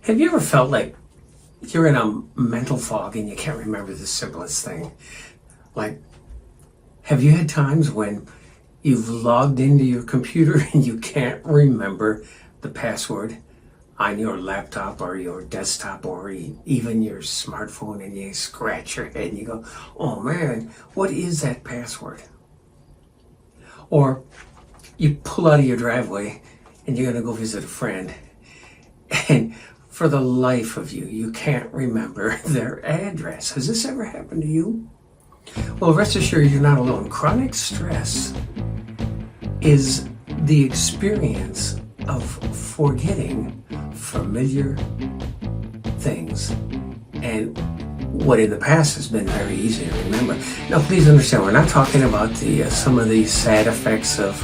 Have you ever felt like you're in a mental fog and you can't remember the simplest thing? Like, have you had times when you've logged into your computer and you can't remember the password on your laptop or your desktop or even your smartphone, and you scratch your head and you go, oh man, what is that password? Or you pull out of your driveway and you're going to go visit a friend, and for the life of you, you can't remember their address. Has this ever happened to you? Well, rest assured you're not alone. Chronic stress is the experience of forgetting familiar things and what in the past has been very easy to remember. Now, please understand, we're not talking about some of the sad effects of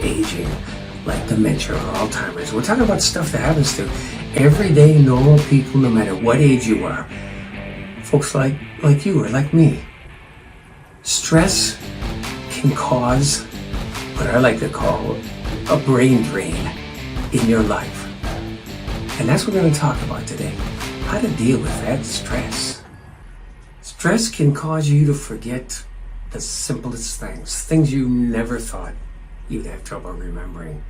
aging, like dementia or Alzheimer's. We're talking about stuff that happens to everyday normal people, no matter what age you are. Folks like you or like me. Stress can cause what I like to call a brain drain in your life. And that's what we're going to talk about today. How to deal with that stress. Stress can cause you to forget the simplest things you never thought you'd have trouble remembering.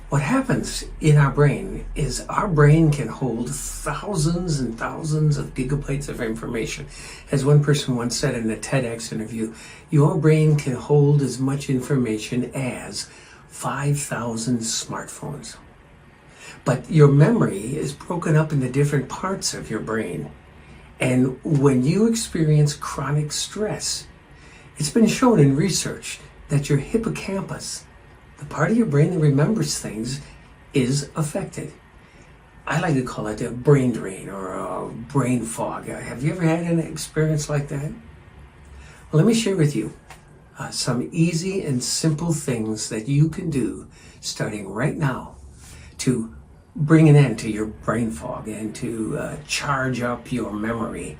What happens in our brain is our brain can hold thousands and thousands of gigabytes of information. As one person once said in a TEDx interview, your brain can hold as much information as 5,000 smartphones. But your memory is broken up into different parts of your brain. And when you experience chronic stress, it's been shown in research that your hippocampus, the part of your brain that remembers things, is affected. I like to call it a brain drain or a brain fog. Have you ever had an experience like that? Well, let me share with you some easy and simple things that you can do starting right now to bring an end to your brain fog and to charge up your memory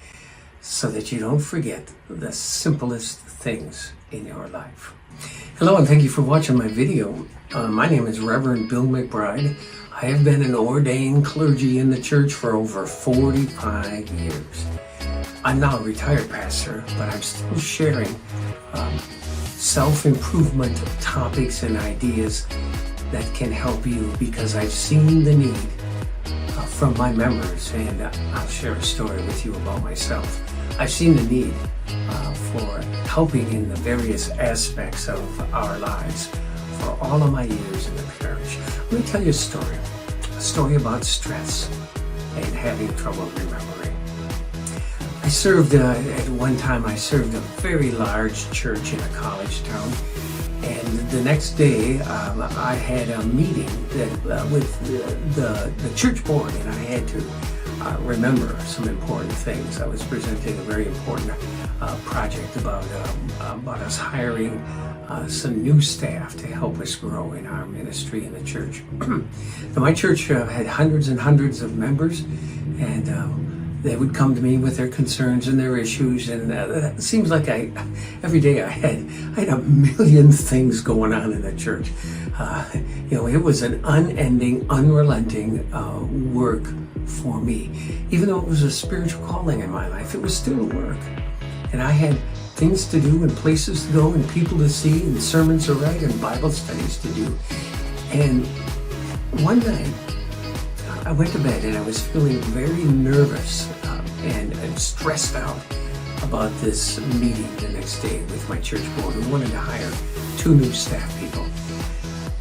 so that you don't forget the simplest things in your life. Hello, and thank you for watching my video. My name is Reverend Bill McBride. I have been an ordained clergy in the church for over 45 years. I'm now a retired pastor, but I'm still sharing self-improvement topics and ideas that can help you, because I've seen the need from my members, and I'll share a story with you about myself. I've seen the need for helping in the various aspects of our lives for all of my years in the parish. Let me tell you a story about stress and having trouble remembering. I served, at one time I served a very large church in a college town, and the next day I had a meeting with the church board, and I had to remember some important things. I was presenting a very important project about us hiring some new staff to help us grow in our ministry in the church. Now, my church had hundreds and hundreds of members, and they would come to me with their concerns and their issues, and it seems like every day I had a million things going on in the church. It was an unending, unrelenting work for me. Even though it was a spiritual calling in my life, it was still work. And I had things to do and places to go and people to see and sermons to write and Bible studies to do. And one night, I went to bed and I was feeling very nervous and stressed out about this meeting the next day with my church board, who wanted to hire 2 new staff people.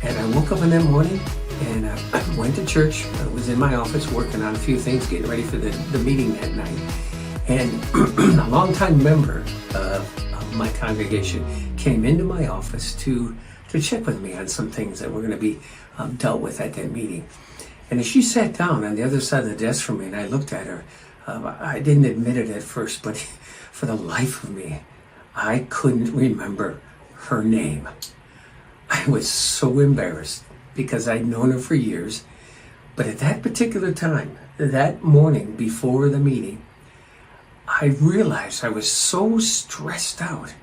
And I woke up in that morning and I went to church. I was in my office working on a few things, getting ready for the meeting that night. And a longtime member of my congregation came into my office to check with me on some things that were going to be dealt with at that meeting. And as she sat down on the other side of the desk from me and I looked at her, I didn't admit it at first, but for the life of me, I couldn't remember her name. I was so embarrassed because I'd known her for years. But at that particular time, that morning before the meeting, I realized I was so stressed out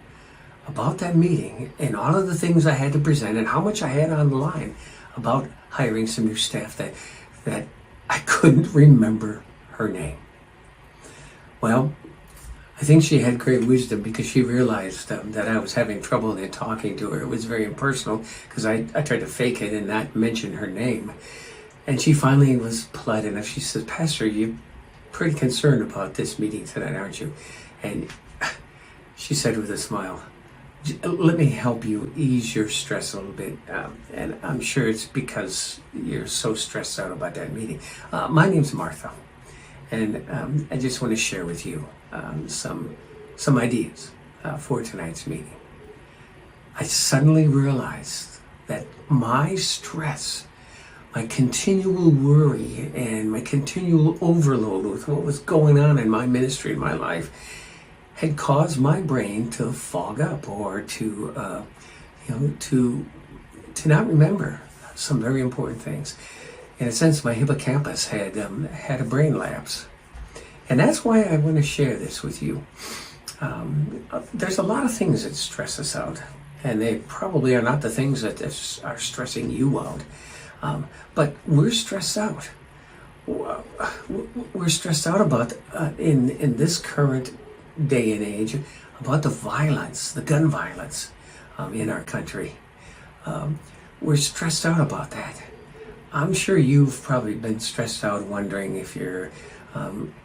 about that meeting and all of the things I had to present and how much I had on the line about hiring some new staff that I couldn't couldn't remember her name. Well, I think she had great wisdom because she realized that I was having trouble in talking to her. It was very impersonal because I tried to fake it and not mention her name. And she finally was polite enough. She said, "Pastor, you're pretty concerned about this meeting tonight, aren't you?" And she said with a smile, "Let me help you ease your stress a little bit. And I'm sure it's because you're so stressed out about that meeting. My name's Martha. And I just want to share with you some ideas for tonight's meeting." I suddenly realized that my stress, my continual worry, and my continual overload with what was going on in my ministry, in my life, had caused my brain to fog up, or to not remember some very important things. In a sense, my hippocampus had a brain lapse. And that's why I want to share this with you. There's a lot of things that stress us out, and they probably are not the things that are stressing you out. But we're stressed out. We're stressed out about, in this current day and age, about the violence, the gun violence in our country. We're stressed out about that. I'm sure you've probably been stressed out wondering if you're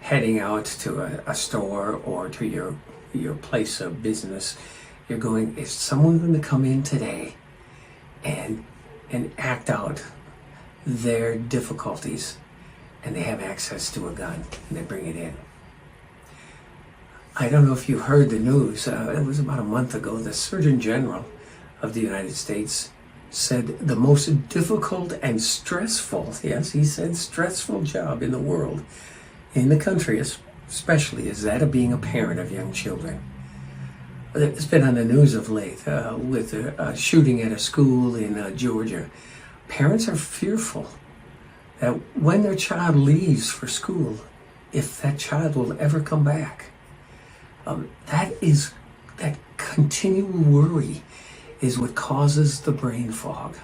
heading out to a store or to your place of business. You're going, is someone going to come in today and act out their difficulties, and they have access to a gun and they bring it in? I don't know if you heard the news. It was about a month ago. The Surgeon General of the United States said the most difficult and stressful, yes, he said stressful job in the world, in the country especially, is that of being a parent of young children. It's been on the news of late with a shooting at a school in Georgia. Parents are fearful that when their child leaves for school, if that child will ever come back. That continual worry is what causes the brain fog.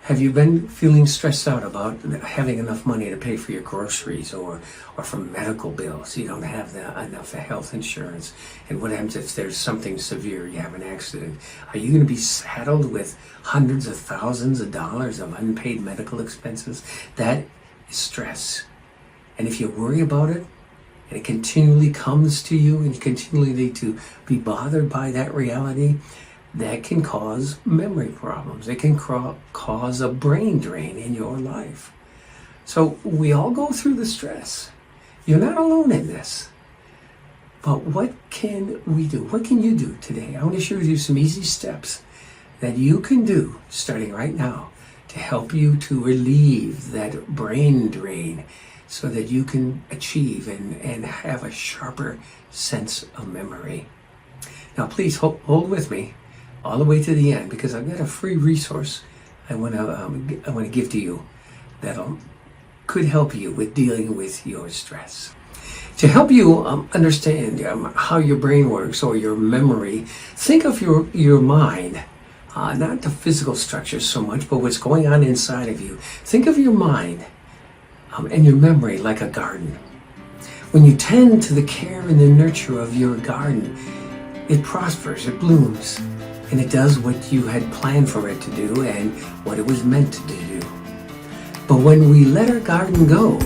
Have you been feeling stressed out about having enough money to pay for your groceries, or for medical bills? You don't have enough health insurance. And what happens if there's something severe, you have an accident? Are you going to be saddled with hundreds of thousands of dollars of unpaid medical expenses? That is stress. And if you worry about it, and it continually comes to you, and you continually need to be bothered by that reality, that can cause memory problems. It can cause a brain drain in your life. So we all go through the stress. You're not alone in this. But what can we do? What can you do today? I want to share with you some easy steps that you can do starting right now to help you to relieve that brain drain, so that you can achieve and have a sharper sense of memory. Now, please hold with me all the way to the end, because I've got a free resource I want to give to you that could help you with dealing with your stress. To help you understand how your brain works, or your memory, think of your mind, not the physical structure so much, but what's going on inside of you. Think of your mind and your memory like a garden. When you tend to the care and the nurture of your garden, it prospers, it blooms, and it does what you had planned for it to do and what it was meant to do. But when we let our garden go,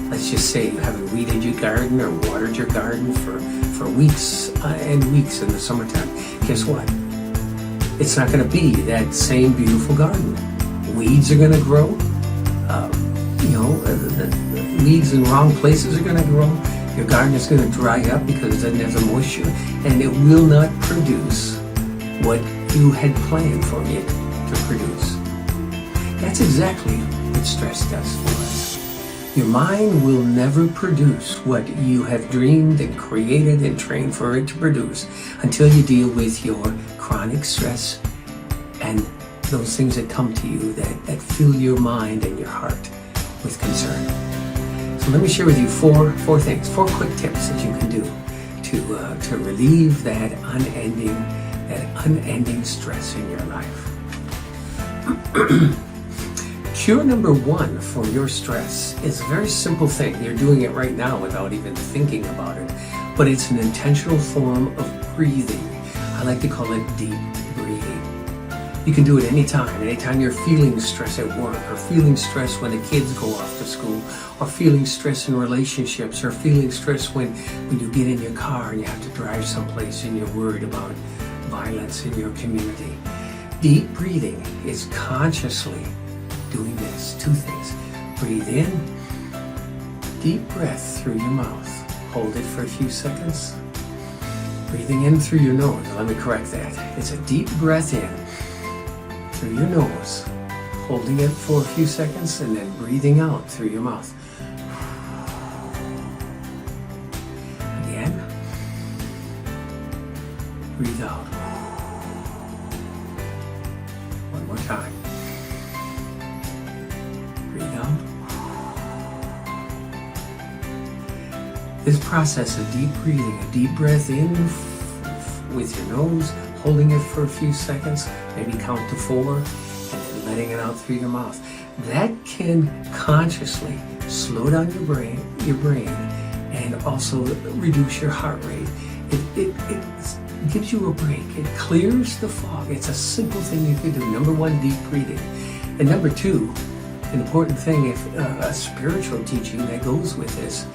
let's just say you haven't weeded your garden or watered your garden for weeks and weeks in the summertime, guess what? It's not going to be that same beautiful garden. Weeds are going to grow. The weeds in wrong places are going to grow. Your garden is going to dry up because it doesn't have the moisture, and it will not produce what you had planned for it to produce. That's exactly what stress does for us. Your mind will never produce what you have dreamed and created and trained for it to produce until you deal with your chronic stress and those things that come to you that fill your mind and your heart with concern. So let me share with you four quick tips that you can do to relieve that unending stress in your life. Cure number one for your stress is a very simple thing. You're doing it right now without even thinking about it, but it's an intentional form of breathing. I like to call it deep breathing. You can do it anytime you're feeling stress at work, or feeling stress when the kids go off to school, or feeling stress in relationships, or feeling stress when you get in your car and you have to drive someplace and you're worried about violence in your community. Deep breathing is consciously doing this. Two things. Breathe in, deep breath through your mouth. Hold it for a few seconds. Breathing in through your nose. Let me correct that. It's a deep breath in through your nose, holding it for a few seconds, and then breathing out through your mouth. Again. Breathe out. One more time. Breathe out. This process of deep breathing, a deep breath in with your nose, holding it for a few seconds, maybe count to 4, and then letting it out through your mouth. That can consciously slow down your brain, and also reduce your heart rate. It gives you a break. It clears the fog. It's a simple thing you can do. Number one, deep breathing. And number two, an important thing, if a spiritual teaching that goes with this,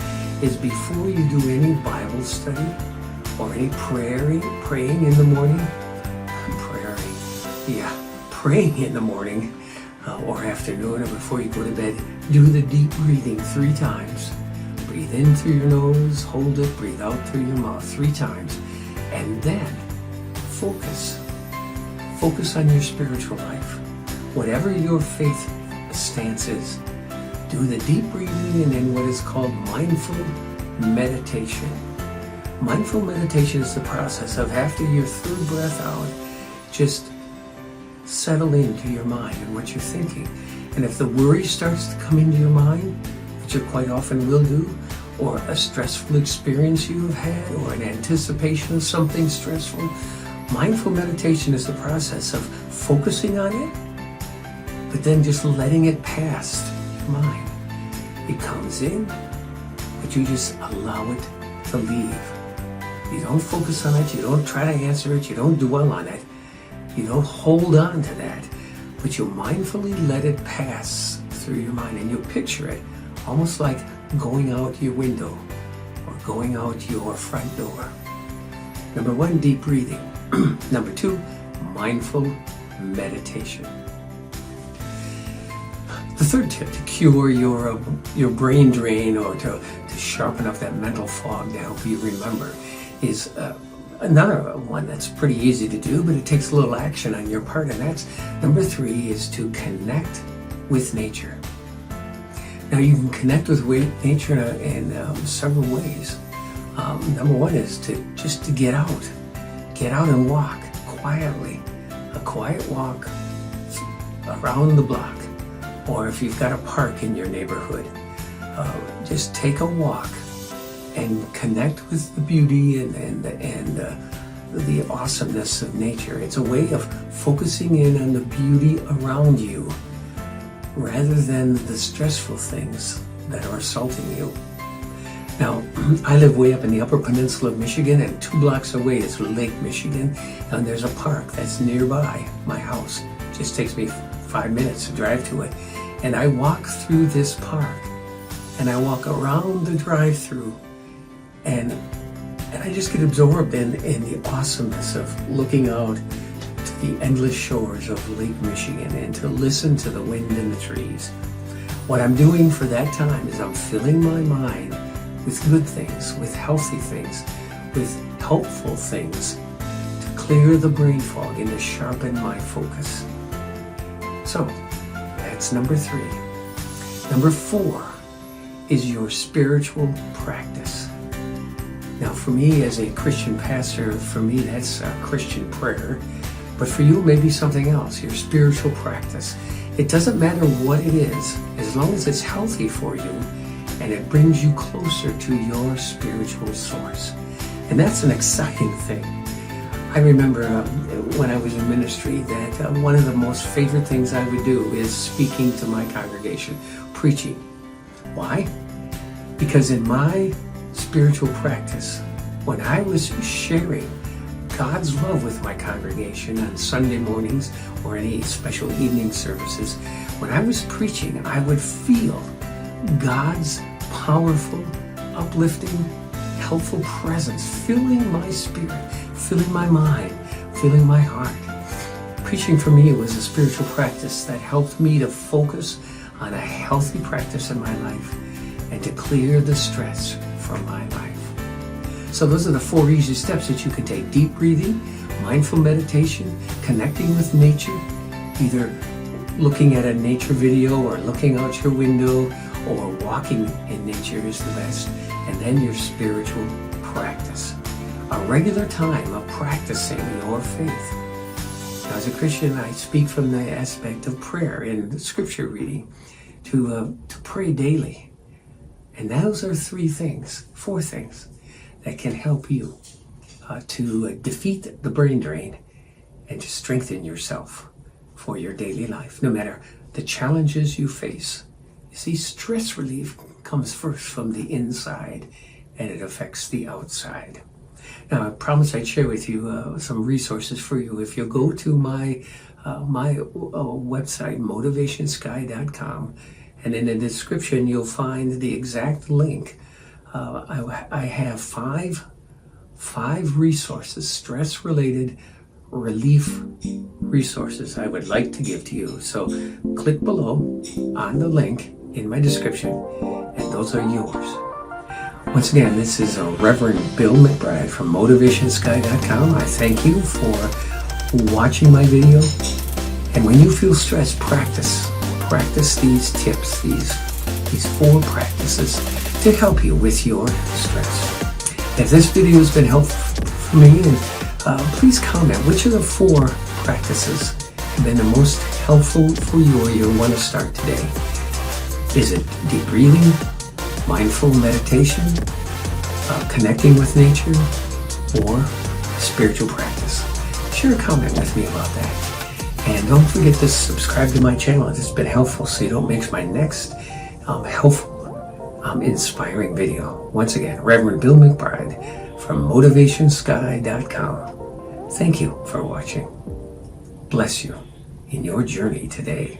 is before you do any Bible study or any praying in the morning, praying in the morning or afternoon, or before you go to bed, do the deep breathing 3 times. Breathe in through your nose, hold it, breathe out through your mouth 3 times, and then focus on your spiritual life. Whatever your faith stance is, do the deep breathing and then what is called mindful meditation. Mindful meditation is the process of, after your 3rd breath out, just settle into your mind and what you're thinking. And if the worry starts to come into your mind, which you quite often will do, or a stressful experience you have had, or an anticipation of something stressful, mindful meditation is the process of focusing on it, but then just letting it pass your mind. It comes in, but you just allow it to leave. You don't focus on it, you don't try to answer it, you don't dwell on it, you don't hold on to that, but you mindfully let it pass through your mind, and you picture it almost like going out your window or going out your front door. Number one, deep breathing. Number two, mindful meditation. The third tip to cure your brain drain, or to sharpen up that mental fog to help you remember, is another one that's pretty easy to do, but it takes a little action on your part, and that's number 3, is to connect with nature. Now, you can connect with nature in several ways. Number 1 is to get out and walk quietly, a quiet walk around the block, or if you've got a park in your neighborhood, just take a walk and connect with the beauty and the awesomeness of nature. It's a way of focusing in on the beauty around you rather than the stressful things that are assaulting you. Now, I live way up in the Upper Peninsula of Michigan, and 2 blocks away is Lake Michigan, and there's a park that's nearby my house. It just takes me 5 minutes to drive to it. And I walk through this park, and I walk around the drive-through, and I just get absorbed in the awesomeness of looking out to the endless shores of Lake Michigan and to listen to the wind in the trees. What I'm doing for that time is I'm filling my mind with good things, with healthy things, with helpful things to clear the brain fog and to sharpen my focus. So, that's number 3. Number 4 is your spiritual practice. Now, for me as a Christian pastor, for me that's a Christian prayer, but for you it may be something else, your spiritual practice. It doesn't matter what it is, as long as it's healthy for you and it brings you closer to your spiritual source. And that's an exciting thing. I remember when I was in ministry that one of the most favorite things I would do is speaking to my congregation, preaching. Why? Because in my spiritual practice, when I was sharing God's love with my congregation on Sunday mornings or any special evening services, when I was preaching, I would feel God's powerful, uplifting, helpful presence filling my spirit, filling my mind, filling my heart. Preaching for me was a spiritual practice that helped me to focus on a healthy practice in my life and to clear the stress from my life. So those are the 4 easy steps that you can take. Deep breathing, mindful meditation, connecting with nature, either looking at a nature video or looking out your window or walking in nature is the best. And then your spiritual practice. A regular time of practicing your faith. Now, as a Christian, I speak from the aspect of prayer in the scripture reading to pray daily. And those are 4 things that can help you to defeat the brain drain and to strengthen yourself for your daily life, no matter the challenges you face. You see, stress relief comes first from the inside and it affects the outside. Now, I promised I'd share with you some resources for you. If you go to my website, motivationsky.com, and in the description you'll find the exact link. I have five resources, stress-related relief resources I would like to give to you. So click below on the link in my description, and those are yours. Once again, this is Reverend Bill McBride from motivationsky.com. I thank you for watching my video. And when you feel stressed, practice these tips, these 4 practices to help you with your stress. If this video has been helpful for me, please comment which of the 4 practices have been the most helpful for you or you'll want to start today. Is it deep breathing, mindful meditation, connecting with nature, or spiritual practice? Share a comment with me about that. And don't forget to subscribe to my channel if it's been helpful so you don't miss my next helpful, inspiring video. Once again, Reverend Bill McBride from motivationsky.com. Thank you for watching. Bless you in your journey today.